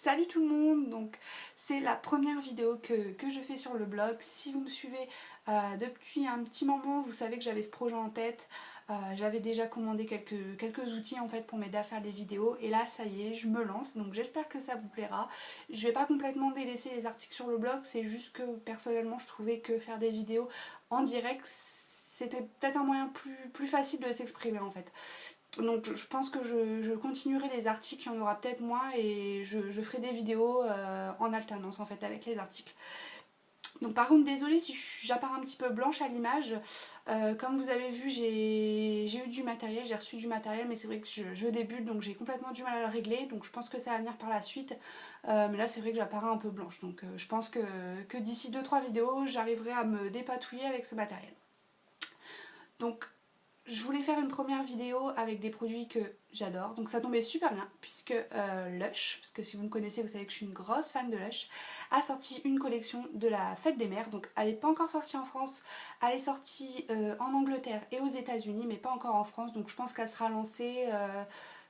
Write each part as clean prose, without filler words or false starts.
Salut tout le monde, donc c'est la première vidéo que je fais sur le blog. Si vous me suivez depuis un petit moment, vous savez que j'avais ce projet en tête. J'avais déjà commandé quelques outils en fait pour m'aider à faire des vidéos et là ça y est, je me lance, donc j'espère que ça vous plaira. Je vais pas complètement délaisser les articles sur le blog, c'est juste que personnellement je trouvais que faire des vidéos en direct c'était peut-être un moyen plus facile de s'exprimer en fait. Donc je pense que je continuerai les articles, il y en aura peut-être moins et je ferai des vidéos en alternance en fait avec les articles. Donc par contre désolée si j'apparais un petit peu blanche à l'image, comme vous avez vu j'ai eu du matériel, j'ai reçu du matériel mais c'est vrai que je débute donc j'ai complètement du mal à le régler, donc je pense que ça va venir par la suite, mais là c'est vrai que j'apparais un peu blanche, donc je pense que d'ici 2-3 vidéos j'arriverai à me dépatouiller avec ce matériel. Donc je voulais faire une première vidéo avec des produits que j'adore, donc ça tombait super bien puisque Lush, parce que si vous me connaissez vous savez que je suis une grosse fan de Lush, a sorti une collection de la fête des mères, donc elle n'est pas encore sortie en France, elle est sortie en Angleterre et aux États-Unis mais pas encore en France, donc je pense qu'elle sera lancée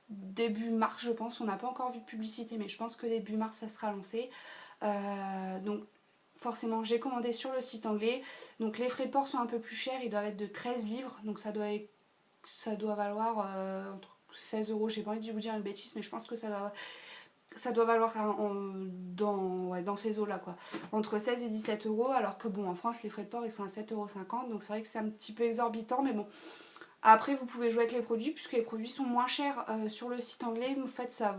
début mars je pense, on n'a pas encore vu de publicité mais je pense que début mars ça sera lancé. Donc forcément j'ai commandé sur le site anglais, donc les frais de port sont un peu plus chers, ils doivent être de 13 livres, donc ça doit valoir entre 16 euros, j'ai pas envie de vous dire une bêtise, mais je pense que ça doit valoir dans ces eaux là quoi, entre 16 et 17 euros, alors que bon en France les frais de port ils sont à 7,50 €, donc c'est vrai que c'est un petit peu exorbitant, mais bon. Après vous pouvez jouer avec les produits, puisque les produits sont moins chers sur le site anglais, en fait ça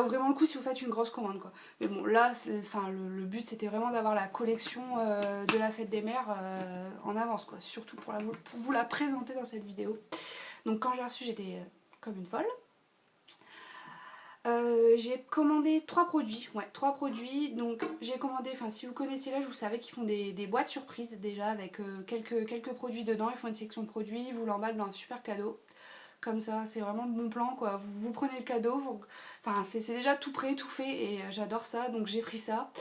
vaut vraiment le coup si vous faites une grosse commande quoi. Mais bon là, le but c'était vraiment d'avoir la collection de la fête des mères en avance quoi, surtout pour vous la présenter dans cette vidéo. Donc quand j'ai reçu j'étais comme une folle. J'ai commandé 3 produits, ouais 3 produits, donc j'ai commandé, enfin si vous connaissez là, je vous savais qu'ils font des boîtes surprises déjà avec quelques produits dedans, ils font une section de produits, ils vous l'emballent dans un super cadeau. Comme ça, c'est vraiment le bon plan quoi. Vous prenez le cadeau, enfin c'est déjà tout prêt, tout fait et j'adore ça, donc j'ai pris ça.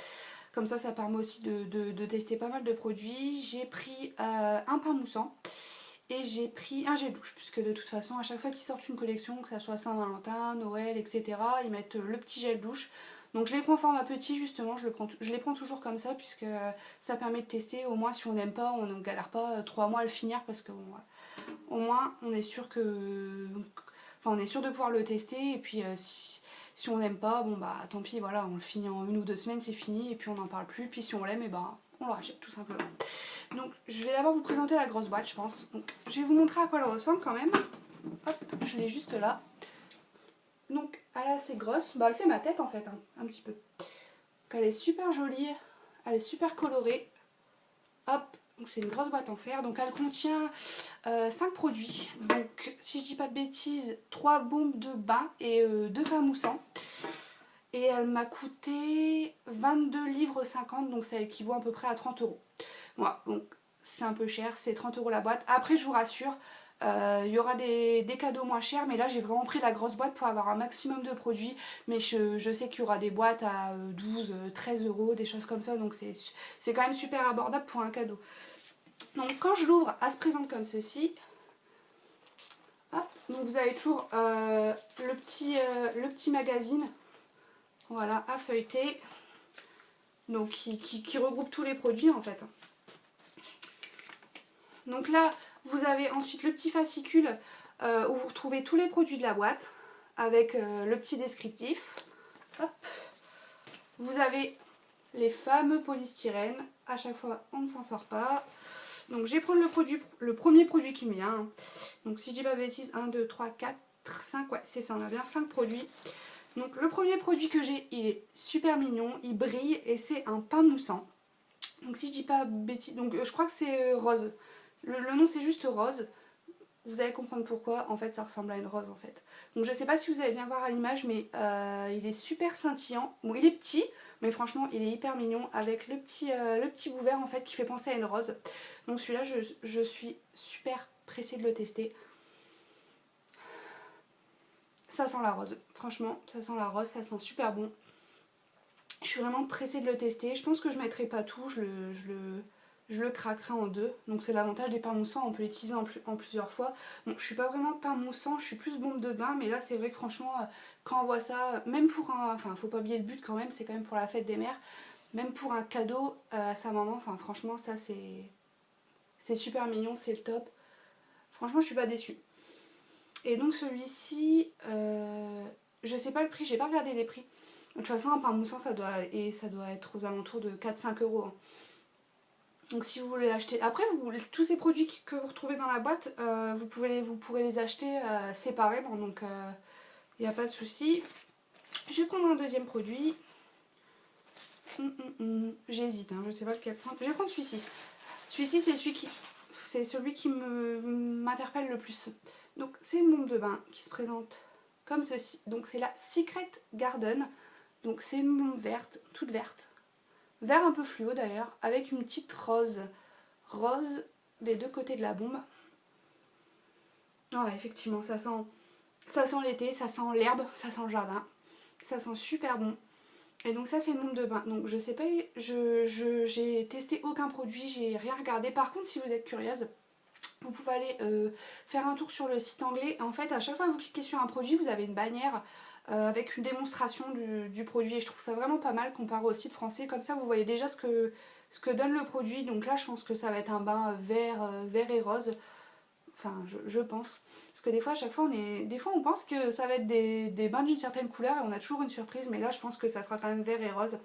Comme ça permet aussi de tester pas mal de produits. J'ai pris un pain moussant et j'ai pris un gel douche, puisque de toute façon à chaque fois qu'ils sortent une collection, que ça soit Saint-Valentin, Noël, etc., ils mettent le petit gel douche. Donc je les prends en format petit justement, je les prends toujours comme ça, puisque ça permet de tester, au moins si on n'aime pas, on ne galère pas 3 mois à le finir, parce que bon, au moins on est sûr que. Enfin on est sûr de pouvoir le tester, et puis si on n'aime pas, bon bah tant pis, voilà, on le finit en 1 ou 2 semaines, c'est fini, et puis on n'en parle plus, puis si on l'aime, et ben on le rachète tout simplement. Donc je vais d'abord vous présenter la grosse boîte je pense. Donc je vais vous montrer à quoi elle ressemble quand même. Hop, je l'ai juste là. Donc elle est assez grosse, bah elle fait ma tête en fait, hein, un petit peu. Donc elle est super jolie, elle est super colorée. Hop, donc c'est une grosse boîte en fer, donc elle contient 5 produits. Donc si je dis pas de bêtises, 3 bombes de bain et 2 pains moussants. Et elle m'a coûté 22 livres 50, donc ça équivaut à peu près à 30 €. Voilà, donc c'est un peu cher, c'est 30 € la boîte. Après je vous rassure, il y aura des cadeaux moins chers, mais là j'ai vraiment pris la grosse boîte pour avoir un maximum de produits. Mais je sais qu'il y aura des boîtes à 12, 13 €, des choses comme ça, donc c'est quand même super abordable pour un cadeau. Donc quand je l'ouvre, elle se présente comme ceci. Hop, donc vous avez toujours le petit magazine, voilà, à feuilleter, donc qui regroupe tous les produits en fait. Donc là, vous avez ensuite le petit fascicule où vous retrouvez tous les produits de la boîte avec le petit descriptif. Hop. Vous avez les fameux polystyrènes. À chaque fois, on ne s'en sort pas. Donc je vais prendre le premier produit qui me vient. Donc si je dis pas de bêtises, 1, 2, 3, 4, 5, ouais c'est ça, on a bien 5 produits. Donc le premier produit que j'ai, il est super mignon, il brille et c'est un pain moussant. Donc si je dis pas bêtises, donc je crois que c'est rose. Le nom c'est juste rose. Vous allez comprendre pourquoi, en fait ça ressemble à une rose en fait. Donc je sais pas si vous allez bien voir à l'image, mais il est super scintillant. Bon il est petit, mais franchement il est hyper mignon avec le petit bout vert en fait qui fait penser à une rose. Donc celui-là je suis super pressée de le tester. Ça sent la rose, franchement ça sent la rose, ça sent super bon. Je suis vraiment pressée de le tester, je pense que je mettrai pas tout, je le craquerai en deux. Donc c'est l'avantage des pains moussants, on peut l'utiliser en plusieurs fois. Bon, je suis pas vraiment pain moussant, je suis plus bombe de bain, mais là c'est vrai que franchement, quand on voit ça, même pour un... Enfin, faut pas oublier le but quand même, c'est quand même pour la fête des mères. Même pour un cadeau à sa maman, enfin franchement ça c'est super mignon, c'est le top. Franchement je suis pas déçue. Et donc celui-ci, je sais pas le prix, j'ai pas regardé les prix. De toute façon un pain moussant ça doit être aux alentours de 4-5 €. Hein. Donc si vous voulez l'acheter, après tous ces produits que vous retrouvez dans la boîte, vous pourrez les acheter séparément, donc il n'y a pas de souci. Je vais prendre un deuxième produit. J'hésite, hein, je sais pas lequel prendre. Je vais prendre celui-ci. Celui-ci c'est celui qui m'interpelle le plus. Donc c'est une bombe de bain qui se présente comme ceci. Donc c'est la Secret Garden. Donc c'est une bombe verte, toute verte. Vert un peu fluo d'ailleurs, avec une petite rose. Rose des deux côtés de la bombe. Ah ouais, effectivement, ça sent l'été, ça sent l'herbe, ça sent le jardin. Ça sent super bon. Et donc ça c'est une bombe de bain. Donc je sais pas, j'ai testé aucun produit, j'ai rien regardé. Par contre si vous êtes curieuse, vous pouvez aller faire un tour sur le site anglais. En fait à chaque fois que vous cliquez sur un produit, vous avez une bannière avec une démonstration du produit. Et je trouve ça vraiment pas mal comparé au site français. Comme ça vous voyez déjà ce que donne le produit. Donc là je pense que ça va être un bain vert et rose. Enfin, je pense. Parce que des fois, à chaque fois, on pense que ça va être des bains d'une certaine couleur et on a toujours une surprise. Mais là, je pense que ça sera quand même vert et rose.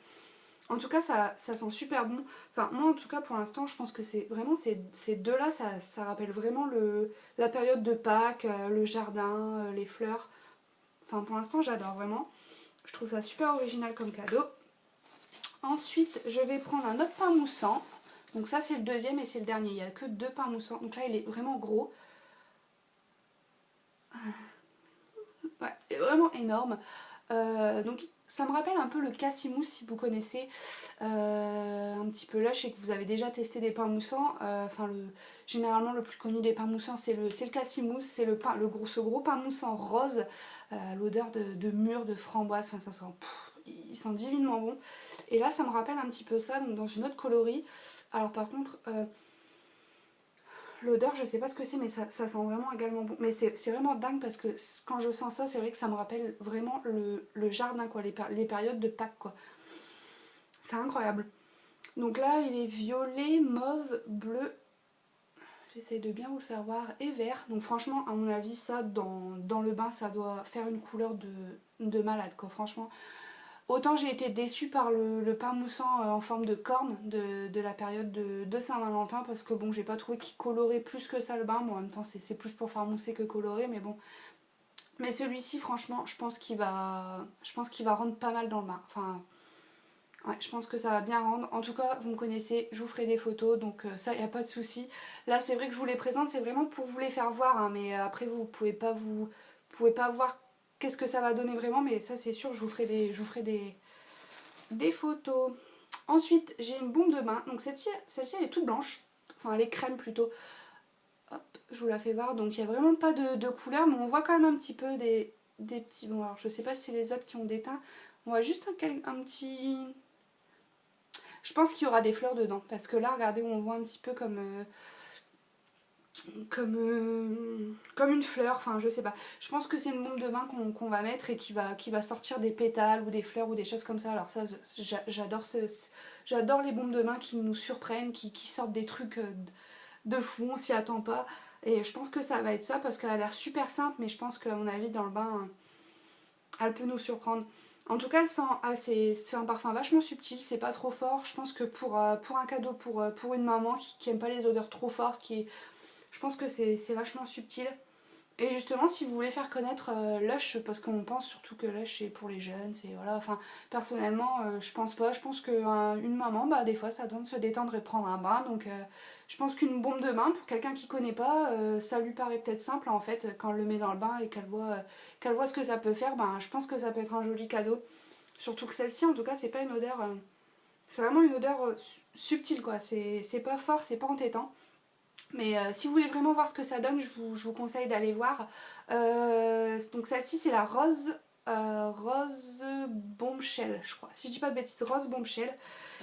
En tout cas, ça sent super bon. Enfin, moi, en tout cas, pour l'instant, je pense que c'est vraiment ces deux-là, ça rappelle vraiment la période de Pâques, le jardin, les fleurs. Enfin, pour l'instant, j'adore vraiment. Je trouve ça super original comme cadeau. Ensuite, je vais prendre un autre pain moussant. Donc ça, c'est le deuxième et c'est le dernier. Il n'y a que 2 pains moussants. Donc là, il est vraiment gros. Ouais, est vraiment énorme. Donc ça me rappelle un peu le cassimousse si vous connaissez, un petit peu lush et que vous avez déjà testé des pains moussants. Généralement le plus connu des pains moussants c'est le cassimousse, c'est ce gros pain moussant rose, l'odeur de mûre, de framboise, enfin ça sent, il sent divinement bon. Et là ça me rappelle un petit peu ça, donc dans une autre coloris. Alors par contre... l'odeur, je sais pas ce que c'est, mais ça sent vraiment également bon. Mais c'est vraiment dingue parce que quand je sens ça, c'est vrai que ça me rappelle vraiment le jardin, quoi, les périodes de Pâques, quoi. C'est incroyable. Donc là, il est violet, mauve, bleu. J'essaie de bien vous le faire voir. Et vert. Donc franchement, à mon avis, ça, dans le bain, ça doit faire une couleur de malade, quoi. Franchement, autant j'ai été déçue par le pain moussant en forme de corne de la période de Saint-Valentin parce que bon, j'ai pas trouvé qu'il colorait plus que ça le bain. Bon, en même temps, c'est plus pour faire mousser que colorer, mais bon. Mais celui-ci, franchement, je pense qu'il va rendre pas mal dans le bain. Enfin, ouais, je pense que ça va bien rendre. En tout cas, vous me connaissez, je vous ferai des photos, donc ça, il n'y a pas de souci. Là, c'est vrai que je vous les présente, c'est vraiment pour vous les faire voir, hein, mais après, vous pouvez pas voir qu'est-ce que ça va donner vraiment, mais ça, c'est sûr, je vous ferai des photos. Ensuite, j'ai une bombe de bain. Donc celle-ci, elle est toute blanche. Enfin, elle est crème plutôt. Hop, je vous la fais voir. Donc il n'y a vraiment pas de couleur, mais on voit quand même un petit peu des petits... Bon, alors je sais pas si c'est les autres qui ont des teints. On voit juste un petit... Je pense qu'il y aura des fleurs dedans. Parce que là, regardez, on voit un petit peu comme une fleur, enfin je sais pas. Je pense que c'est une bombe de bain qu'on va mettre et qui va sortir des pétales ou des fleurs ou des choses comme ça. Alors ça, j'adore les bombes de bain qui nous surprennent, qui sortent des trucs de fou, on s'y attend pas. Et je pense que ça va être ça parce qu'elle a l'air super simple, mais je pense qu'à mon avis dans le bain, elle peut nous surprendre. En tout cas, elle sent, c'est un parfum vachement subtil, c'est pas trop fort. Je pense que pour un cadeau pour une maman qui aime pas les odeurs trop fortes, je pense que c'est vachement subtil. Et justement, si vous voulez faire connaître Lush, parce qu'on pense surtout que Lush c'est pour les jeunes, c'est voilà. Enfin, personnellement, je pense pas. Je pense qu'une maman, bah des fois, ça a besoin de se détendre et de prendre un bain. Donc, je pense qu'une bombe de bain pour quelqu'un qui connaît pas, ça lui paraît peut-être simple en fait quand elle le met dans le bain et qu'elle voit ce que ça peut faire. Ben, je pense que ça peut être un joli cadeau. Surtout que celle-ci, en tout cas, c'est pas une odeur. C'est vraiment une odeur subtile quoi. C'est pas fort, c'est pas entêtant. Mais si vous voulez vraiment voir ce que ça donne, je vous conseille d'aller voir. Donc celle-ci c'est la rose bombshell, je crois. Si je dis pas de bêtises, rose bombshell.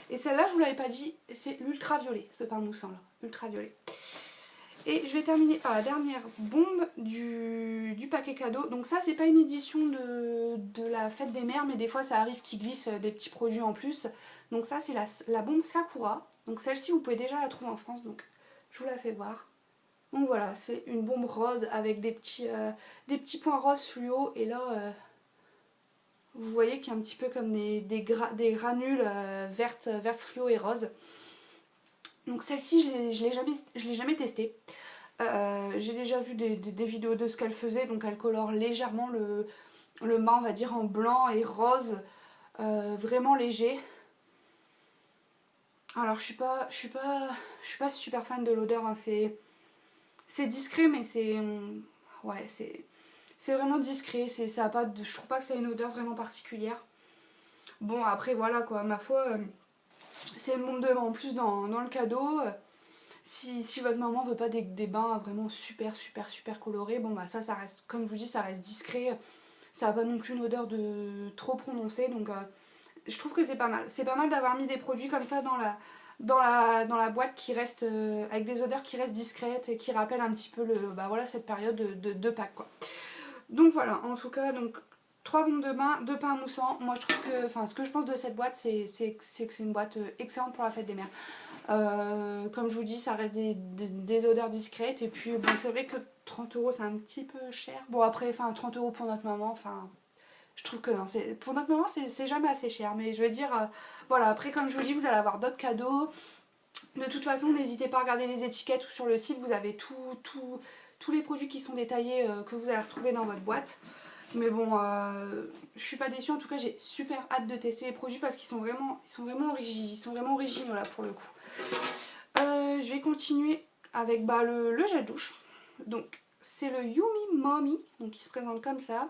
Et celle-là, je vous l'avais pas dit, c'est l'ultraviolet, ce pain moussant là, ultraviolet. Et je vais terminer par la dernière bombe du paquet cadeau. Donc ça c'est pas une édition de la fête des mères, mais des fois ça arrive qu'ils glissent des petits produits en plus. Donc ça c'est la bombe Sakura. Donc celle-ci vous pouvez déjà la trouver en France, donc je vous la fais voir. Donc voilà, c'est une bombe rose avec des petits points roses fluo. Et là, vous voyez qu'il y a un petit peu comme des granules vertes fluo et roses. Donc celle-ci, je l'ai jamais testée. J'ai déjà vu des vidéos de ce qu'elle faisait. Donc elle colore légèrement le mât, on va dire, en blanc et rose. Vraiment léger. Alors je suis pas super fan de l'odeur. Hein. C'est discret, mais ouais, c'est vraiment discret. Ça a pas je trouve pas que ça a une odeur vraiment particulière. Bon, après, voilà, quoi. Ma foi, c'est le monde de en plus dans le cadeau. Si votre maman veut pas des bains vraiment super colorés, bon, bah ça reste, comme je vous dis, ça reste discret. Ça a pas non plus une odeur trop prononcée. Donc, je trouve que c'est pas mal. C'est pas mal d'avoir mis des produits comme ça dans la boîte qui reste avec des odeurs qui restent discrètes et qui rappellent un petit peu voilà, cette période de Pâques, quoi. Donc voilà, en tout cas, donc 3 bombes de bain, 2 pains moussants. Moi je trouve que, ce que je pense de cette boîte, c'est que c'est une boîte excellente pour la fête des mères. Comme je vous dis, ça reste des odeurs discrètes. Et puis bon, c'est vrai que 30 € c'est un petit peu cher. Bon, après, 30 € pour notre maman, je trouve que non, pour notre maman c'est jamais assez cher. Mais je veux dire, voilà, après comme je vous dis, vous allez avoir d'autres cadeaux. De toute façon, n'hésitez pas à regarder les étiquettes ou sur le site, vous avez tous les produits qui sont détaillés que vous allez retrouver dans votre boîte. Mais bon, je suis pas déçue. En tout cas, j'ai super hâte de tester les produits parce qu'ils sont vraiment originaux là pour le coup. Je vais continuer avec le gel douche. Donc, c'est le Yumi Mommy, donc il se présente comme ça.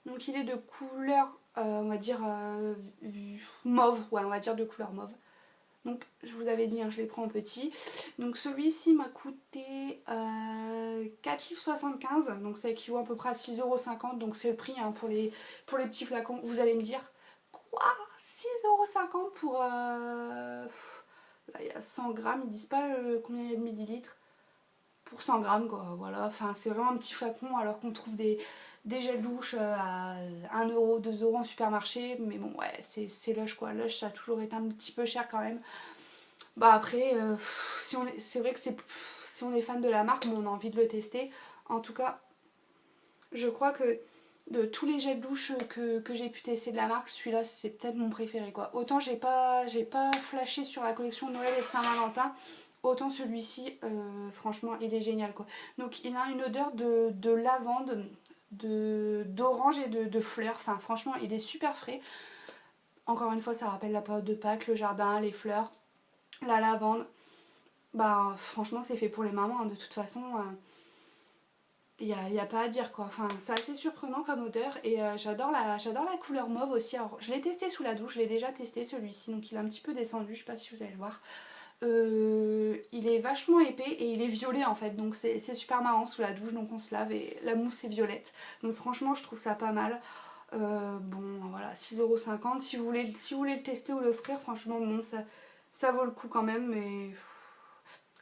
Donc, il est de couleur, on va dire mauve, ouais, on va dire de couleur mauve. Donc je vous avais dit, hein, je les prends en petit. Donc celui-ci m'a coûté 4,75 $. Donc ça équivaut à peu près à 6,50 €. Donc c'est le prix, hein, pour les petits flacons. Vous allez me dire, quoi, 6,50 € pour... Là il y a 100 grammes, ils disent pas combien il y a de millilitres. Pour 100 grammes, quoi, voilà. Enfin, c'est vraiment un petit flacon alors qu'on trouve des gels douche à 1 €, 2 € en supermarché. Mais bon, ouais, c'est Lush, quoi. Lush, ça a toujours été un petit peu cher quand même. Bah après, c'est vrai que si on est fan de la marque, on a envie de le tester. En tout cas, je crois que de tous les gels douche que j'ai pu tester de la marque, celui-là c'est peut-être mon préféré, quoi. Autant j'ai pas flashé sur la collection de Noël et de Saint-Valentin, autant celui-ci, franchement, il est génial, quoi. Donc il a une odeur de lavande, d'orange et de fleurs. Enfin, franchement, il est super frais. Encore une fois, ça rappelle la période de Pâques, le jardin, les fleurs, la lavande. Bah franchement c'est fait pour les mamans, hein, de toute façon. Il y a pas à dire, quoi. Enfin, c'est assez surprenant comme odeur. Et j'adore la couleur mauve aussi. Alors je l'ai testé sous la douche, je l'ai déjà testé celui-ci. Donc il est un petit peu descendu, je sais pas si vous allez le voir. Il est vachement épais et il est violet en fait. Donc c'est super marrant sous la douche. Donc on se lave et la mousse est violette. Donc franchement je trouve ça pas mal. Bon voilà, 6,50 €. Si vous voulez le tester ou l'offrir, franchement bon, ça vaut le coup quand même. Mais...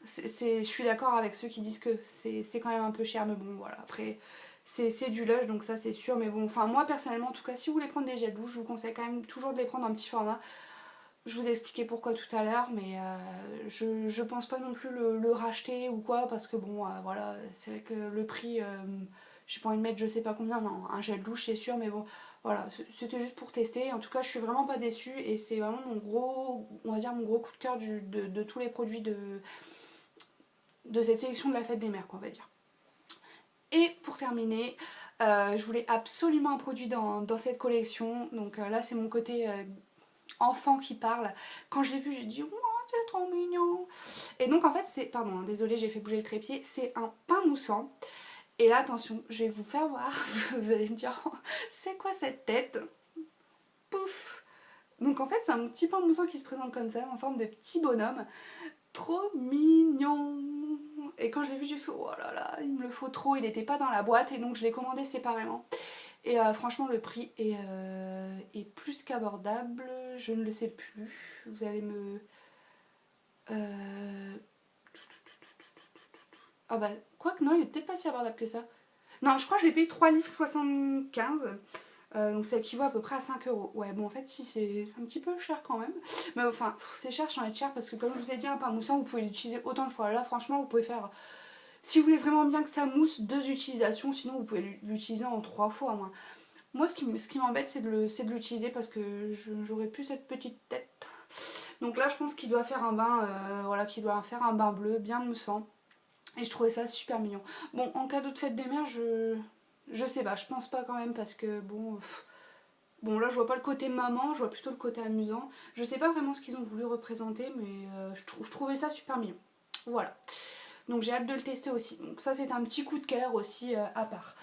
je suis d'accord avec ceux qui disent que c'est quand même un peu cher, mais bon voilà, après c'est du Lush, donc ça c'est sûr. Mais bon, enfin moi personnellement, en tout cas, si vous voulez prendre des gels douche, je vous conseille quand même toujours de les prendre en petit format. Je vous ai expliqué pourquoi tout à l'heure, mais je pense pas non plus le racheter ou quoi, parce que bon, voilà, c'est vrai que le prix, j'ai pas envie de mettre je sais pas combien, non, un gel douche c'est sûr, mais bon, voilà, c'était juste pour tester. En tout cas, je suis vraiment pas déçue et c'est vraiment on va dire mon gros coup de cœur de tous les produits de cette sélection de la fête des mères, quoi, on va dire. Et pour terminer, je voulais absolument un produit dans cette collection. Donc là, c'est mon côté enfant qui parle. Quand je l'ai vu, j'ai dit oh, c'est trop mignon. Et donc en fait, c'est... Pardon, hein, désolée, j'ai fait bouger le trépied. C'est un pain moussant. Et là, attention, je vais vous faire voir. Vous allez me dire, oh, c'est quoi cette tête? Pouf! Donc en fait, c'est un petit pain moussant qui se présente comme ça, en forme de petit bonhomme. Trop mignon. Et quand je l'ai vu, j'ai fait oh là là, il me le faut trop. Il n'était pas dans la boîte et donc je l'ai commandé séparément. Et franchement, le prix est plus qu'abordable. Je ne le sais plus. Vous allez me... Ah bah, quoique non, il est peut-être pas si abordable que ça. Non, je crois que je l'ai payé 3 livres 75. Donc ça équivaut à peu près à 5 euros. Ouais, bon, en fait, si, c'est un petit peu cher quand même. Mais enfin, c'est cher, j'en ai cher parce que, comme je vous ai dit, un pain moussant, vous pouvez l'utiliser autant de fois. Là, franchement, vous pouvez faire. Si vous voulez vraiment bien que ça mousse, 2 utilisations. Sinon, vous pouvez l'utiliser en 3 fois, moins. Moi, ce qui m'embête, c'est de l'utiliser parce que j'aurais plus cette petite tête. Donc là, je pense qu'il doit faire un bain, voilà, qu'il doit faire un bain bleu, bien moussant. Et je trouvais ça super mignon. Bon, en cadeau de fête des mères, je sais pas, je pense pas quand même parce que bon. Bon, là, je vois pas le côté maman, je vois plutôt le côté amusant. Je sais pas vraiment ce qu'ils ont voulu représenter, mais je trouvais ça super mignon. Voilà. Donc j'ai hâte de le tester aussi. Donc ça, c'est un petit coup de cœur aussi à part.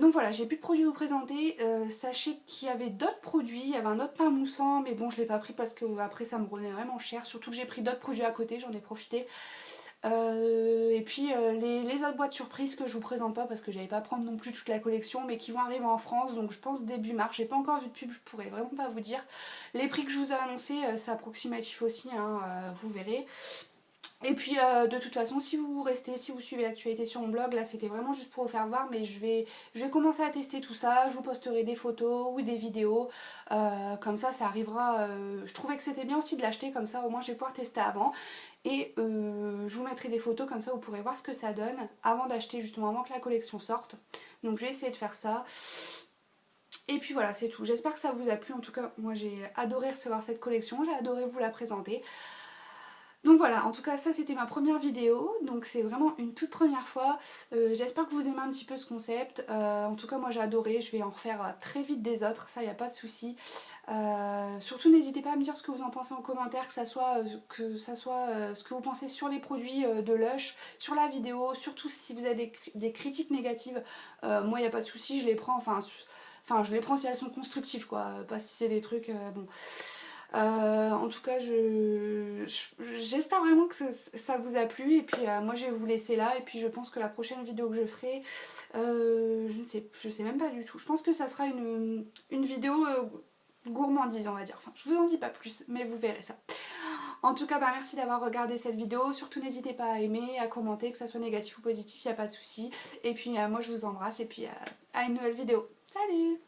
Donc voilà, j'ai plus de produits à vous présenter. Sachez qu'il y avait d'autres produits, il y avait un autre pain moussant, mais bon, je l'ai pas pris parce que après ça me revenait vraiment cher. Surtout que j'ai pris d'autres produits à côté, j'en ai profité. Et puis les autres boîtes surprises que je vous présente pas parce que j'avais pas prendre non plus toute la collection, mais qui vont arriver en France, donc je pense début mars. J'ai pas encore vu de pub, je pourrais vraiment pas vous dire. Les prix que je vous ai annoncés, c'est approximatif aussi, hein, vous verrez. Et puis de toute façon, si vous restez, si vous suivez l'actualité sur mon blog, là c'était vraiment juste pour vous faire voir, mais je vais commencer à tester tout ça, je vous posterai des photos ou des vidéos, comme ça arrivera. Je trouvais que c'était bien aussi de l'acheter, comme ça au moins je vais pouvoir tester avant. Et je vous mettrai des photos, comme ça vous pourrez voir ce que ça donne avant d'acheter, justement avant que la collection sorte. Donc je vais essayer de faire ça. Et puis voilà, c'est tout. J'espère que ça vous a plu. En tout cas, moi j'ai adoré recevoir cette collection, j'ai adoré vous la présenter. Donc voilà, en tout cas ça c'était ma première vidéo, donc c'est vraiment une toute première fois. J'espère que vous aimez un petit peu ce concept. En tout cas moi j'ai adoré, je vais en refaire très vite des autres, ça y a pas de souci. Surtout n'hésitez pas à me dire ce que vous en pensez en commentaire, que ça soit ce que vous pensez sur les produits de Lush, sur la vidéo, surtout si vous avez des critiques négatives, moi il n'y a pas de souci, je les prends, enfin je les prends si elles sont constructives quoi, pas si c'est des trucs, bon. En tout cas, j'espère vraiment que ça vous a plu. Et puis moi, je vais vous laisser là. Et puis je pense que la prochaine vidéo que je ferai, je sais même pas du tout. Je pense que ça sera une vidéo gourmandise, on va dire. Enfin, je vous en dis pas plus, mais vous verrez ça. En tout cas, bah, merci d'avoir regardé cette vidéo. Surtout, n'hésitez pas à aimer, à commenter, que ça soit négatif ou positif, il n'y a pas de souci. Et puis moi, je vous embrasse. Et puis à une nouvelle vidéo. Salut!